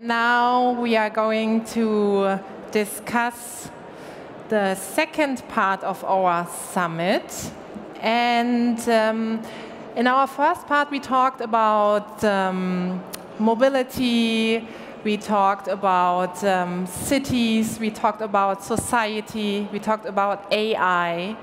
Now we are going to discuss the second part of our summit. And in our first part, we talked about mobility, we talked about cities, we talked about society, we talked about AI.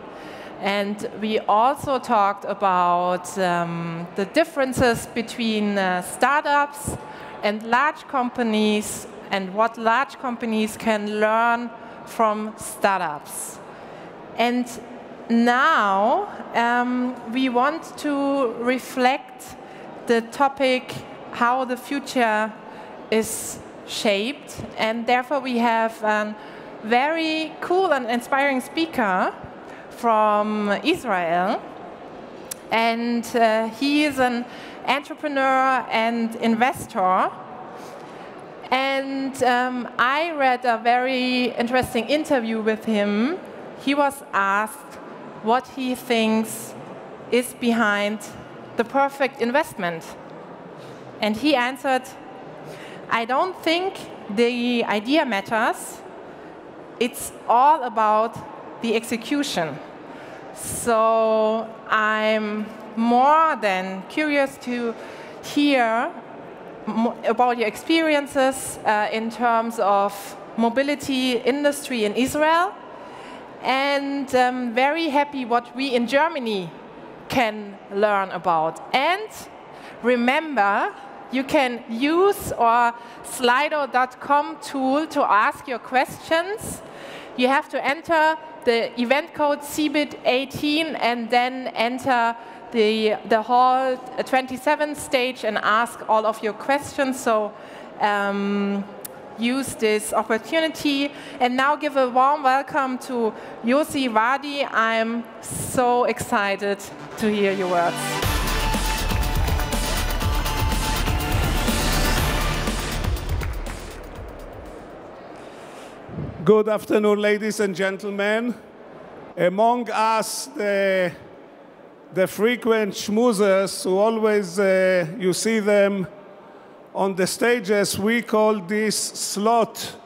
And we also talked about the differences between startups and large companies, and what large companies can learn from startups. And now we want to reflect the topic, how the future is shaped. And therefore we have a very cool and inspiring speaker from Israel. And he is an entrepreneur and investor. And I read a very interesting interview with him. He was asked what he thinks is behind the perfect investment. And he answered, "I don't think the idea matters. It's all about the execution." So I'm more than curious to hear about your experiences in terms of mobility industry in Israel, and very happy what we in Germany can learn about. And remember, you can use our slido.com tool to ask your questions. You have to enter the event code CEBIT 18 and then enter the hall 27 stage and ask all of your questions. So use this opportunity. And now give a warm welcome to Yossi Vardi. I'm so excited to hear your words. Good afternoon, ladies and gentlemen. Among us, the frequent schmoozers who always, you see them on the stages, we call this slot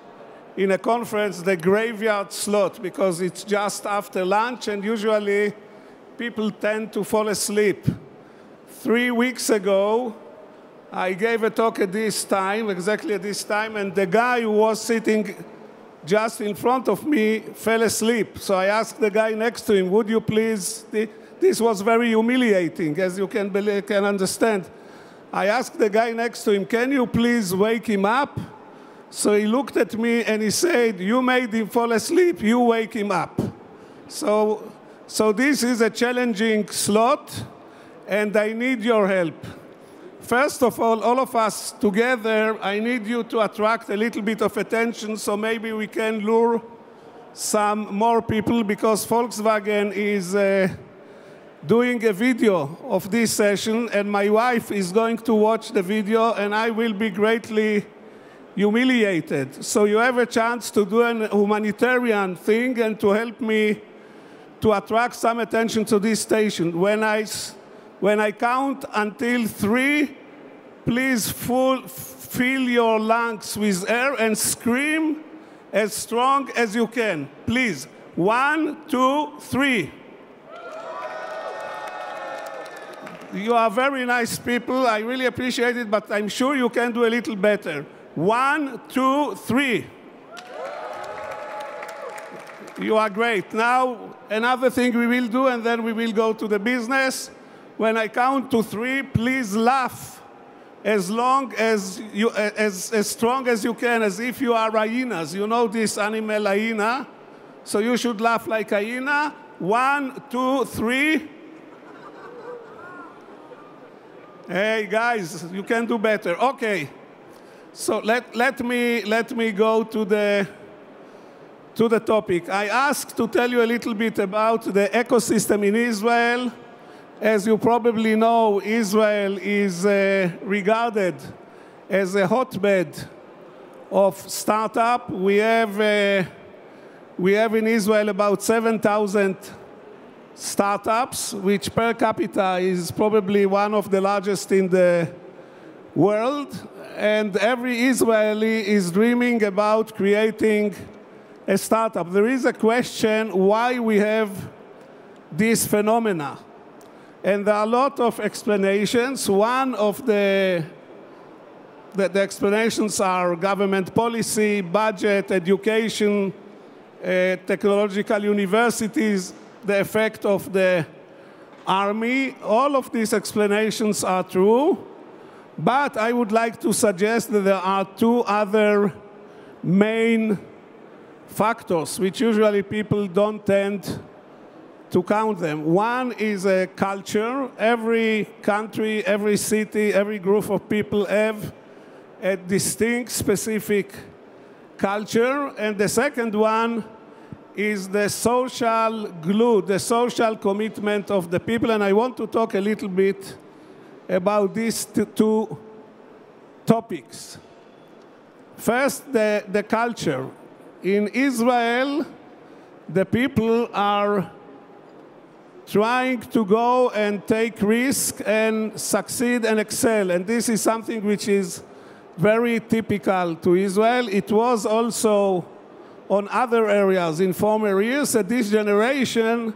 in a conference the graveyard slot, because it's just after lunch and usually people tend to fall asleep. 3 weeks ago, I gave a talk at this time, exactly at this time, and the guy who was sitting just in front of me fell asleep. So I asked the guy next to him, would you please, this was very humiliating, as you can understand. I asked the guy next to him, can you please wake him up? So he looked at me and he said, you made him fall asleep, you wake him up. So this is a challenging slot, and I need your help. First of all of us together, I need you to attract a little bit of attention, so maybe we can lure some more people, because Volkswagen is doing a video of this session, and my wife is going to watch the video, and I will be greatly humiliated. So you have a chance to do a humanitarian thing and to help me to attract some attention to this station. When I count until 3, please fill your lungs with air and scream as strong as you can. Please. 1, 2, 3. You are very nice people. I really appreciate it, but I'm sure you can do a little better. 1, 2, 3. You are great. Now, another thing we will do, and then we will go to the business. When I count to 3, please laugh as strong as you can, as if you are hyenas. You know this animal hyena, so you should laugh like hyena. 1, 2, 3. Hey guys, you can do better. Okay, so let me go to the topic. I asked to tell you a little bit about the ecosystem in Israel. As you probably know, Israel is regarded as a hotbed of startup. We have in Israel about 7,000 startups, which per capita is probably one of the largest in the world. and every Israeli is dreaming about creating a startup. There is a question why we have this phenomena. And there are a lot of explanations. One of the explanations are government policy, budget, education, technological universities, the effect of the army. All of these explanations are true, but I would like to suggest that there are two other main factors which usually people don't tend to count them. One is a culture. Every country, every city, every group of people have a distinct, specific culture. And the second one is the social glue, the social commitment of the people. And I want to talk a little bit about these two topics. First, the culture. In Israel, the people are trying to go and take risk and succeed and excel. And this is something which is very typical to Israel. It was also on other areas in former years. At this generation,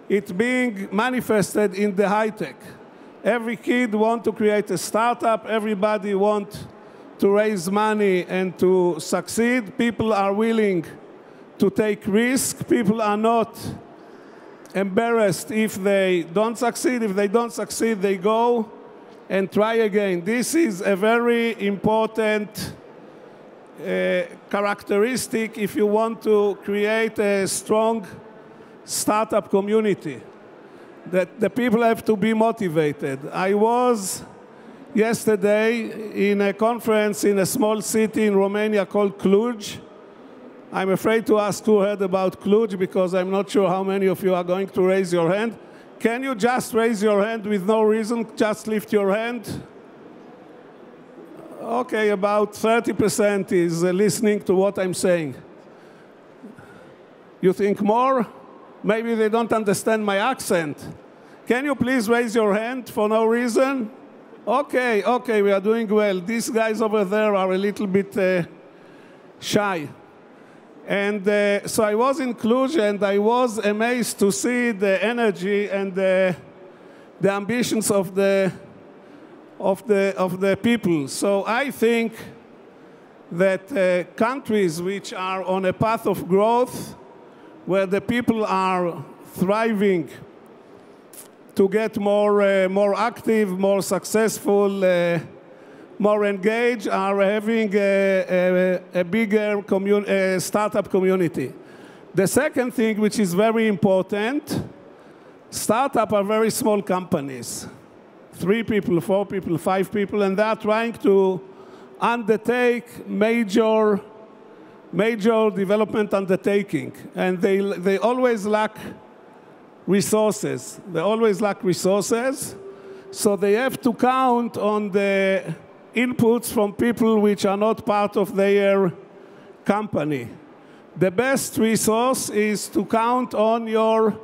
it's being manifested in the high tech. Every kid wants to create a startup. Everybody wants to raise money and to succeed. People are willing to take risk. People are not embarrassed if they don't succeed. If they don't succeed, they go and try again. This is a very important characteristic if you want to create a strong startup community, that the people have to be motivated. I was yesterday in a conference in a small city in Romania called Cluj. I'm afraid to ask who heard about Cluj because I'm not sure how many of you are going to raise your hand. Can you just raise your hand with no reason? Just lift your hand. Okay, about 30% is listening to what I'm saying. You think more? Maybe they don't understand my accent. Can you please raise your hand for no reason? Okay, okay, we are doing well. These guys over there are a little bit shy. And so I was in Cluj, and I was amazed to see the energy and the ambitions of the people. So I think that countries which are on a path of growth, where the people are thriving to get more active, more successful, more engaged, are having a bigger startup community. The second thing, which is very important, startups are very small companies. 3 people, 4 people, 5 people, and they are trying to undertake major development undertaking. And they always lack resources. They always lack resources. So they have to count on the inputs from people which are not part of their company. The best resource is to count on your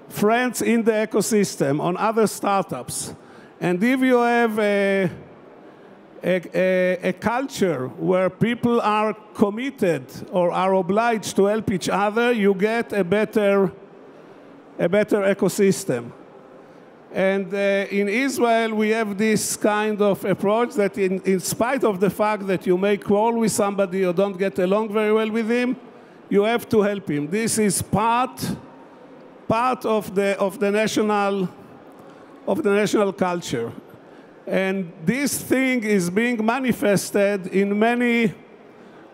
friends in the ecosystem, on other startups. And if you have a culture where people are committed or are obliged to help each other, you get a better ecosystem. And in Israel, we have this kind of approach that in spite of the fact that you may quarrel with somebody or don't get along very well with him, you have to help him. This is part of the national culture. And this thing is being manifested in many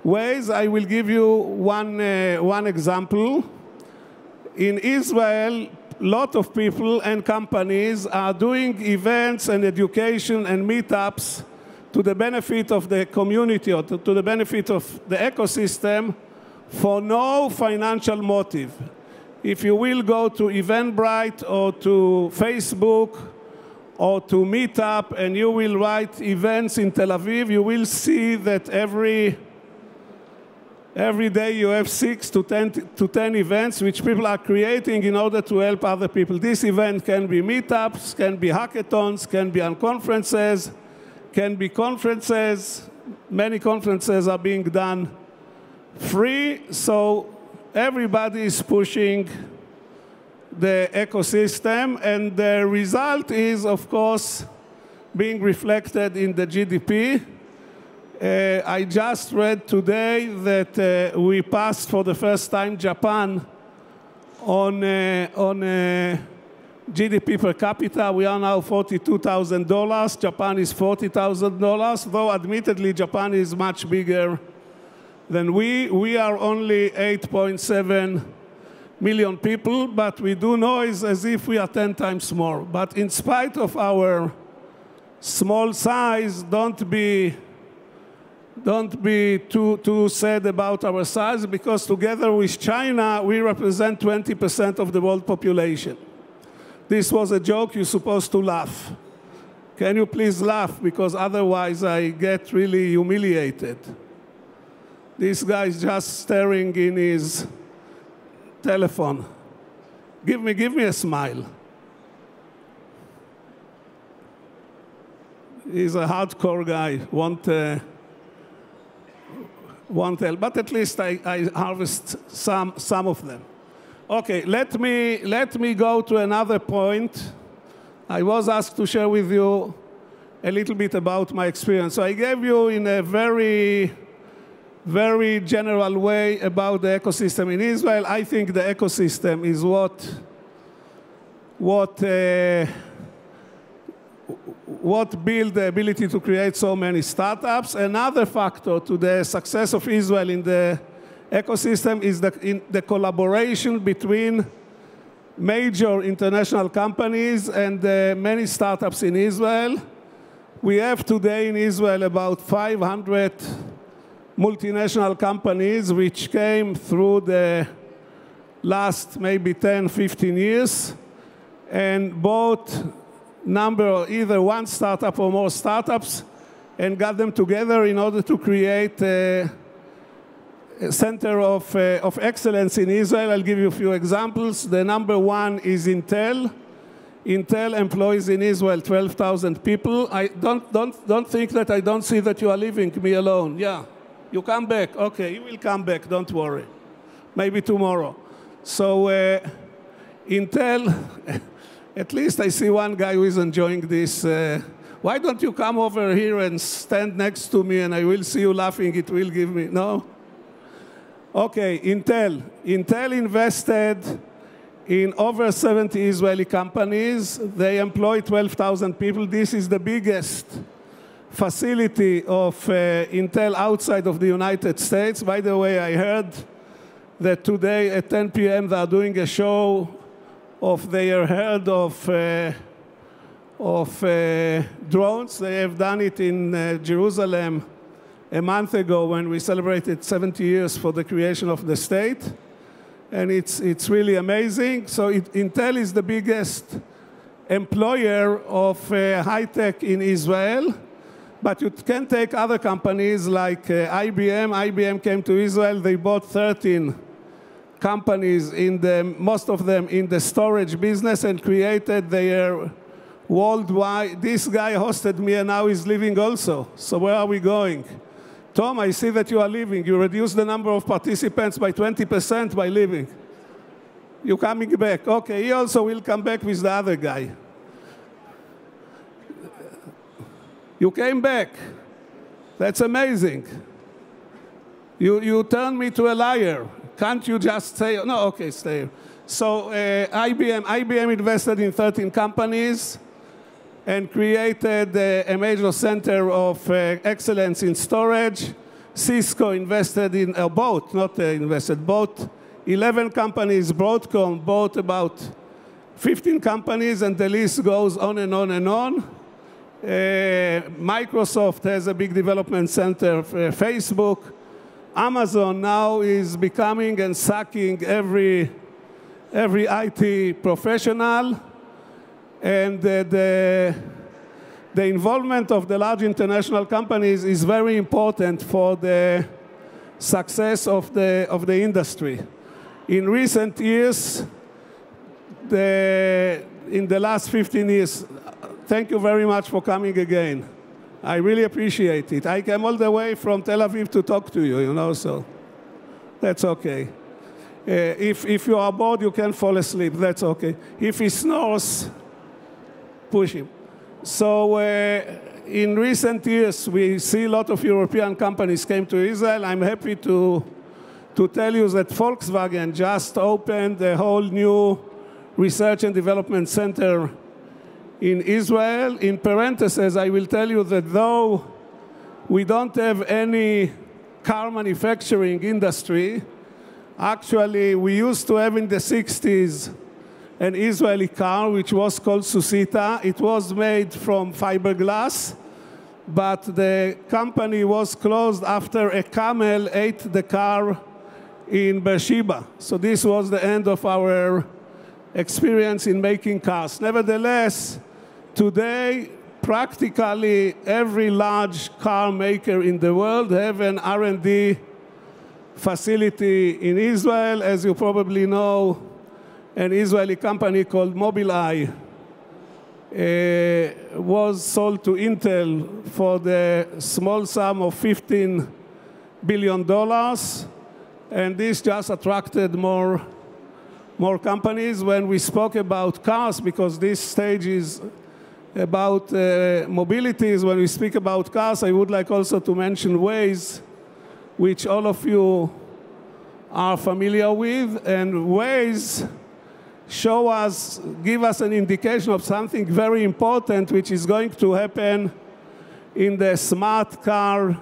ways. I will give you one example. In Israel, a lot of people and companies are doing events and education and meetups to the benefit of the community or to the benefit of the ecosystem for no financial motive. If you will go to Eventbrite or to Facebook or to Meetup and you will write events in Tel Aviv, you will see that every day you have 6 to 10 events which people are creating in order to help other people. This event can be meetups, can be hackathons, can be conferences, Many conferences are being done free, so everybody is pushing the ecosystem, and the result is, of course, being reflected in the GDP. I just read today that we passed for the first time Japan on GDP per capita. We are now $42,000. Japan is $40,000, though admittedly Japan is much bigger than we. We are only 8.7 million people, but we do noise as if we are 10 times more. But in spite of our small size, don't be too sad about our size, because together with China, we represent 20% of the world population. This was a joke, you're supposed to laugh. Can you please laugh, because otherwise I get really humiliated. This guy is just staring in his telephone. Give me a smile. He's a hardcore guy, won't help, but at least I harvest some of them. Okay, let me go to another point. I was asked to share with you a little bit about my experience. So I gave you in a very general way about the ecosystem in Israel. I think the ecosystem is what built the ability to create so many startups. Another factor to the success of Israel in the ecosystem is the collaboration between major international companies and many startups in Israel. We have today in Israel about 500 multinational companies which came through the last maybe 10, 15 years and bought either one startup or more startups and got them together in order to create a center of excellence in Israel. I'll give you a few examples. The number one is Intel. Intel employs in Israel 12,000 people. I don't think that I don't see that you are leaving me alone. Yeah, you come back. Okay, you will come back, don't worry. Maybe tomorrow. So Intel, at least I see one guy who is enjoying this. Why don't you come over here and stand next to me and I will see you laughing, it will give me, no? Okay, Intel. Intel invested in over 70 Israeli companies. They employ 12,000 people. This is the biggest facility of Intel outside of the United States. By the way, I heard that today at 10 p.m. they are doing a show of their herd of drones. They have done it in Jerusalem a month ago when we celebrated 70 years for the creation of the state. And it's really amazing. So Intel is the biggest employer of high-tech in Israel. But you can take other companies like IBM. IBM came to Israel. They bought 13 companies, most of them in the storage business, and created their worldwide. This guy hosted me, and now he's leaving also. So where are we going? Tom, I see that you are leaving. You reduced the number of participants by 20% by leaving. You're coming back. Okay, he also will come back with the other guy. You came back. That's amazing. You turned me to a liar. Can't you just say, no, okay, stay. So IBM invested in 13 companies and created a major center of excellence in storage. Cisco invested in, bought 11 companies. Broadcom bought about 15 companies, and the list goes on and on and on. Microsoft has a big development center. Facebook. Amazon now is becoming and sucking every IT professional. And the involvement of the large international companies is very important for the success of the industry. In recent years, in the last 15 years, thank you very much for coming again. I really appreciate it. I came all the way from Tel Aviv to talk to you, you know, so that's okay. If you are bored, you can fall asleep. That's okay. If he snores, push him. So in recent years, we see a lot of European companies came to Israel. I'm happy to tell you that Volkswagen just opened a whole new research and development center in Israel. In parentheses, I will tell you that though we don't have any car manufacturing industry, actually we used to have in the 60s an Israeli car which was called Susita. It was made from fiberglass, but the company was closed after a camel ate the car in Beersheba. So this was the end of our experience in making cars. Nevertheless, today, practically every large car maker in the world have an R&D facility in Israel. As you probably know, an Israeli company called Mobileye was sold to Intel for the small sum of $15 billion. And this just attracted more companies. When we spoke about cars, because this stage is about mobilities, when we speak about cars, I would like also to mention Waze, which all of you are familiar with. And Waze give us an indication of something very important which is going to happen in the smart car,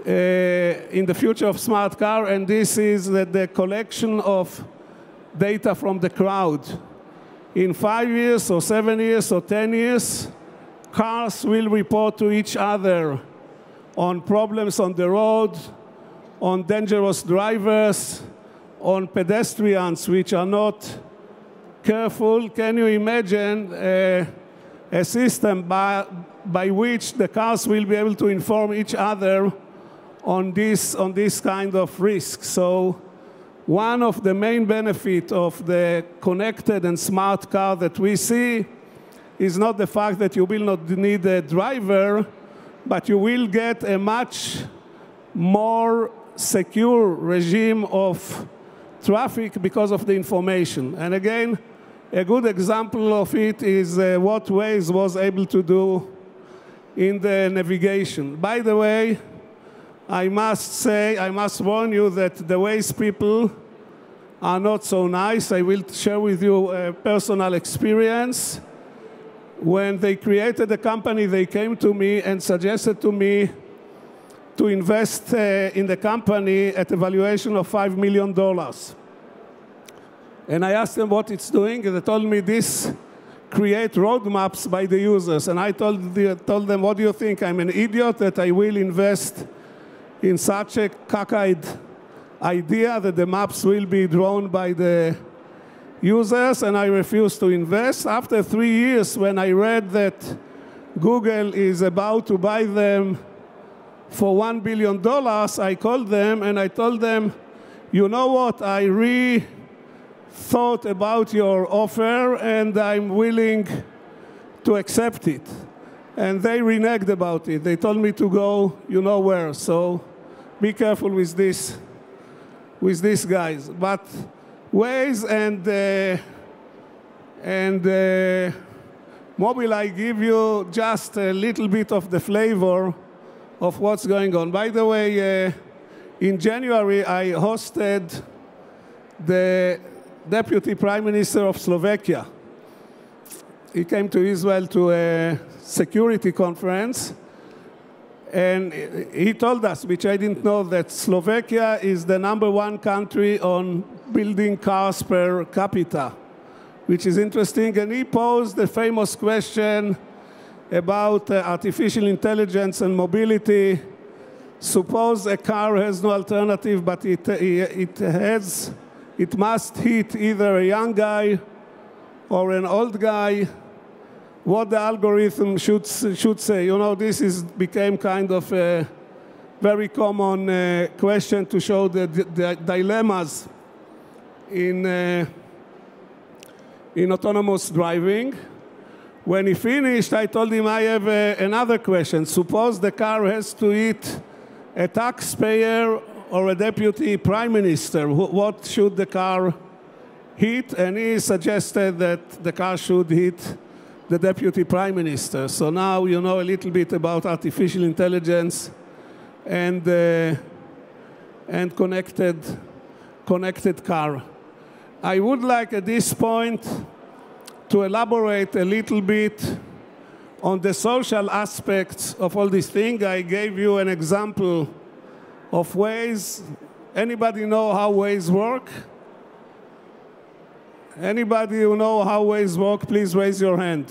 in the future of smart car, and this is the collection of data from the crowd. In 5 years or 7 years or 10 years, cars will report to each other on problems on the road, on dangerous drivers, on pedestrians which are not careful. Can you imagine a system by which the cars will be able to inform each other on this kind of risk? So one of the main benefits of the connected and smart car that we see is not the fact that you will not need a driver, but you will get a much more secure regime of traffic because of the information. And again, a good example of it is what Waze was able to do in the navigation. By the way, I must warn you that the Waze people are not so nice. I will share with you a personal experience. When they created the company, they came to me and suggested to me to invest in the company at a valuation of $5 million. And I asked them what it's doing, and they told me this create roadmaps by the users. And I told them, what do you think? I'm an idiot that I will invest in such a cockeyed idea that the maps will be drawn by the users, and I refused to invest. After 3 years, when I read that Google is about to buy them for $1 billion, I called them and I told them, you know what, I thought about your offer and I'm willing to accept it. And they reneged about it. They told me to go, you know where. So be careful with this, these guys. But Waze and Mobileye give you just a little bit of the flavor of what's going on. By the way, in January, I hosted the Deputy Prime Minister of Slovakia. He came to Israel to a security conference, and he told us, which I didn't know, that Slovakia is the #1 country on building cars per capita, which is interesting. And he posed the famous question about artificial intelligence and mobility. Suppose a car has no alternative, but it must hit either a young guy or an old guy. What the algorithm should say. You know, this became kind of a very common question to show the dilemmas in autonomous driving. When he finished, I told him I have another question. Suppose the car has to hit a taxpayer or a deputy prime minister. What should the car hit? And he suggested that the car should hit the deputy prime minister. So now you know a little bit about artificial intelligence and connected car. I would like at this point to elaborate a little bit on the social aspects of all this thing. I gave you an example of Waze. Anybody know how Waze work? Anybody who know how Waze work, please raise your hand.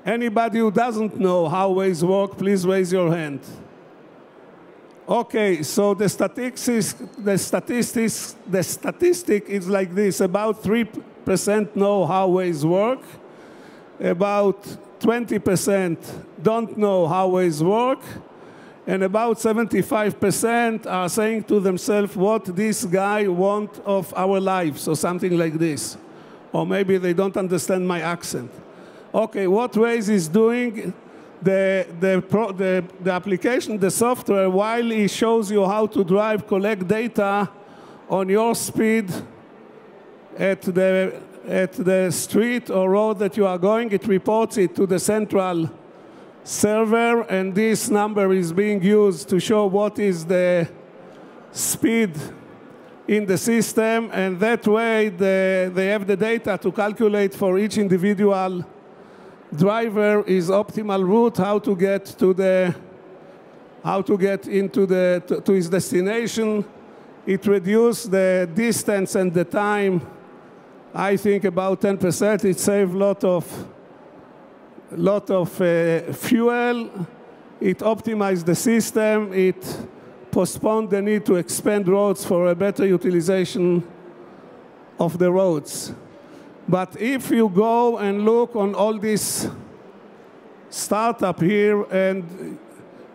Anybody who doesn't know how Waze work, please raise your hand. Okay, so the statistic is like this. About 3% know how Waze work. About 20% don't know how Waze work. And about 75% are saying to themselves what this guy wants of our lives, or something like this. Or maybe they don't understand my accent. Okay, what Waze is doing, the application, the software, while it shows you how to drive, collect data on your speed at the street or road that you are going, it reports it to the central server, and this number is being used to show what is the speed in the system, and that way they have the data to calculate for each individual driver is optimal route, how to get to his destination. It reduces the distance and the time, I think about 10%. It saves a lot of fuel. It optimizes the system. It postpones the need to expand roads for a better utilization of the roads. But if you go and look on all this startup here and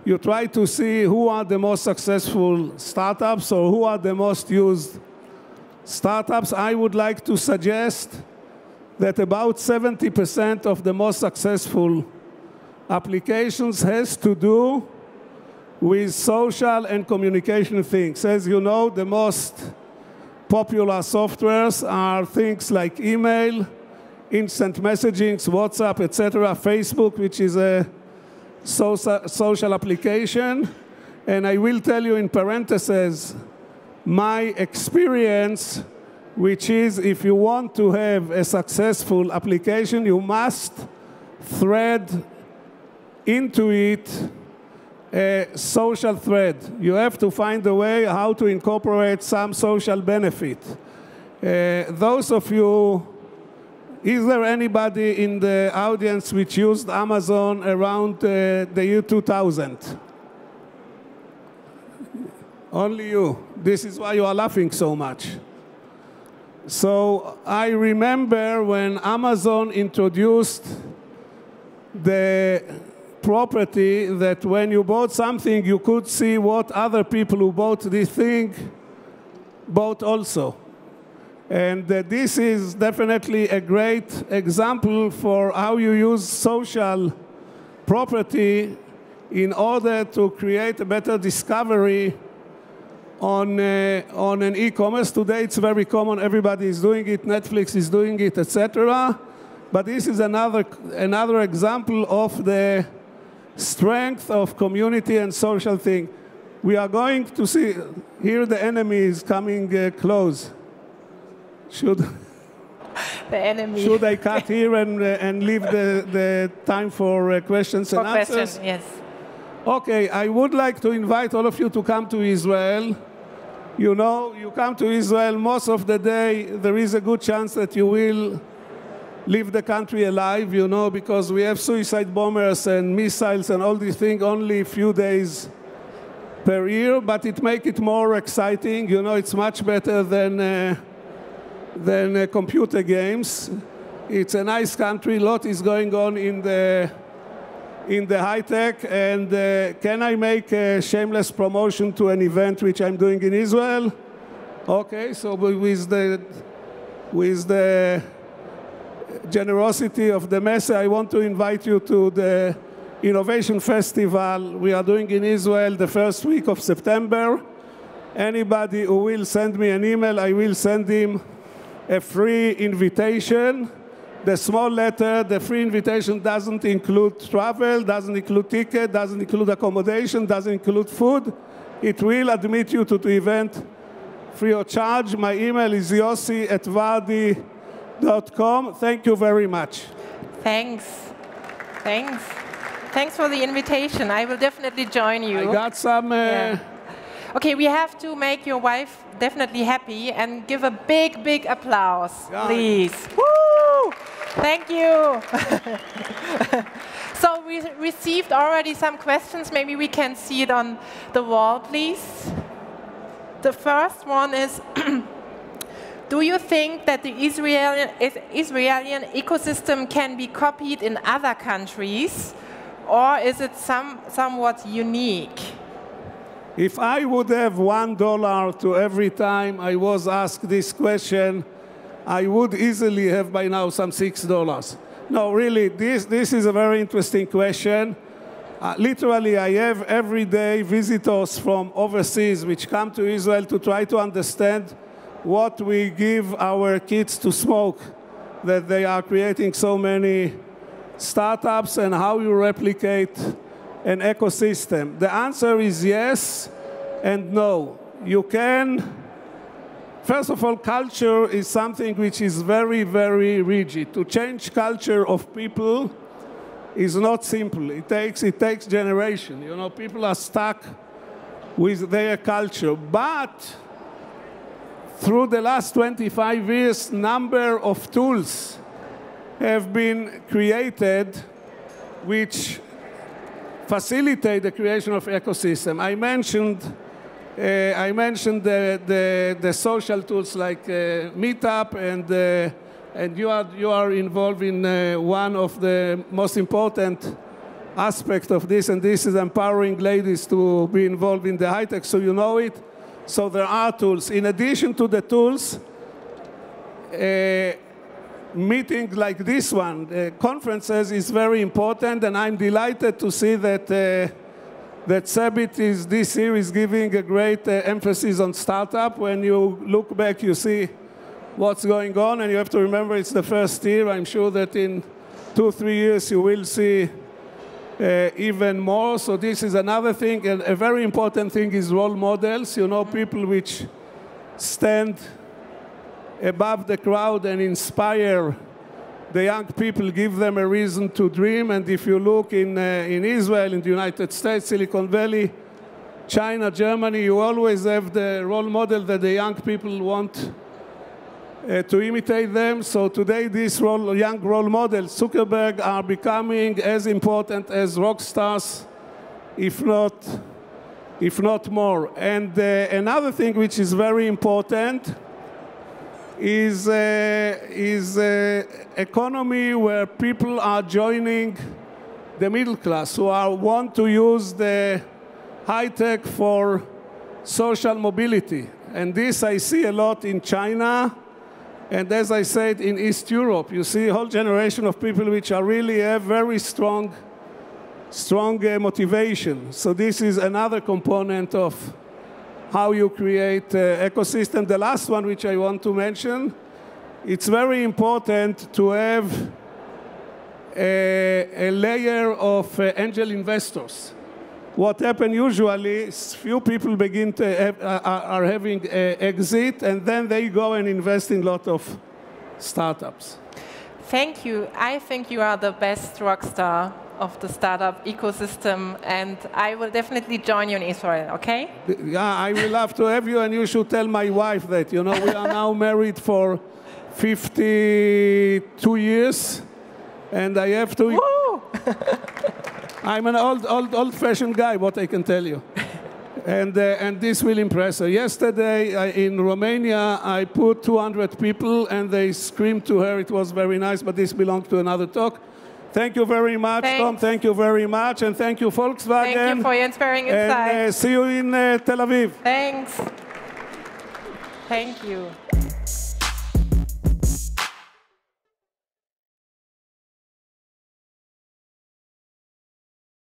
you try to see who are the most successful startups or who are the most used startups, I would like to suggest that about 70% of the most successful applications has to do with social and communication things. As you know, the most popular softwares are things like email, instant messaging, WhatsApp, etc., Facebook, which is a social application. And I will tell you in parentheses my experience, which is if you want to have a successful application, you must thread into it a social thread. You have to find a way how to incorporate some social benefit. Those of you, is there anybody in the audience which used Amazon around the year 2000? Only you. This is why you are laughing so much. So I remember when Amazon introduced the property that when you bought something, you could see what other people who bought this thing bought also. And this is definitely a great example for how you use social property in order to create a better discovery on an e-commerce. Today it's very common, everybody is doing it, Netflix is doing it, etc. But this is another example of the strength of community and social thing. We are going to see, here the enemy is coming close. Should I cut here and leave the time for questions and answers? Yes. Okay, I would like to invite all of you to come to Israel. You know, you come to Israel, most of the day, there is a good chance that you will leave the country alive, you know, because we have suicide bombers and missiles and all these things only a few days per year, but it makes it more exciting. You know, it's much better than computer games. It's a nice country. A lot is going on in the high tech. And can I make a shameless promotion to an event which I'm doing in Israel? Okay, so with the generosity of the Messe, I want to invite you to the Innovation Festival we are doing in Israel the first week of September. Anybody who will send me an email, I will send him a free invitation. The small letter, the free invitation doesn't include travel, doesn't include ticket, doesn't include accommodation, doesn't include food. It will admit you to the event free of charge. My email is yossi@vardi.com. Thank you very much. Thanks. Thanks. Thanks for the invitation. I will definitely join you. I got some... Okay, we have to make your wife definitely happy and give a big, big applause, please. Woo! Thank you. So we received already some questions. Maybe we can see it on the wall, please. The first one is, do you think that the Israeli ecosystem can be copied in other countries, or is it somewhat unique? If I would have $1 to every time I was asked this question, I would easily have by now some $6. No, really, this is a very interesting question. Literally, I have every day visitors from overseas which come to Israel to try to understand what we give our kids to smoke, that they are creating so many startups, and how you replicate an ecosystem. The answer is yes and no. You can, first of all, culture is something which is very, very rigid. To change culture of people is not simple. It takes generation. You know, people are stuck with their culture. But through the last 25 years, number of tools have been created which facilitate the creation of ecosystem. I mentioned the social tools like Meetup, and you are involved in one of the most important aspects of this, and this is empowering ladies to be involved in the high tech, so you know it. So there are tools. In addition to the tools, meetings like this one, conferences, is very important, and I'm delighted to see that that CEBIT this year is giving a great emphasis on startup. When you look back, you see what's going on, and you have to remember it's the first year. I'm sure that in 2-3 years you will see even more. So this is another thing, and a very important thing is role models. You know, people which stand above the crowd and inspire the young people, give them a reason to dream. And if you look in Israel, in the United States, Silicon Valley, China, Germany, you always have the role model that the young people want to imitate them. So today, these young role models, Zuckerberg, are becoming as important as rock stars, if not more. And another thing which is very important is economy where people are joining the middle class, who want to use the high tech for social mobility. And this I see a lot in China, and as I said, in East Europe. You see a whole generation of people which are really have very strong motivation. So this is another component of how you create ecosystem. The last one which I want to mention, it's very important to have a layer of angel investors. What happens usually is few people begin to are having exit, and then they go and invest in a lot of startups. Thank you. I think you are the best rock star of the startup ecosystem, and I will definitely join you in Israel, okay? Yeah, I will love to have you, and you should tell my wife that. You know, we are now married for 52 years, and I have to... Woo! I'm an old-fashioned guy, what I can tell you. And this will impress her. Yesterday, in Romania, I put 200 people, and they screamed to her. It was very nice, but this belongs to another talk. Thank you very much, Thanks. Tom. Thank you very much. And thank you, Volkswagen. Thank you for your inspiring insight. And see you in Tel Aviv. Thanks. Thank you.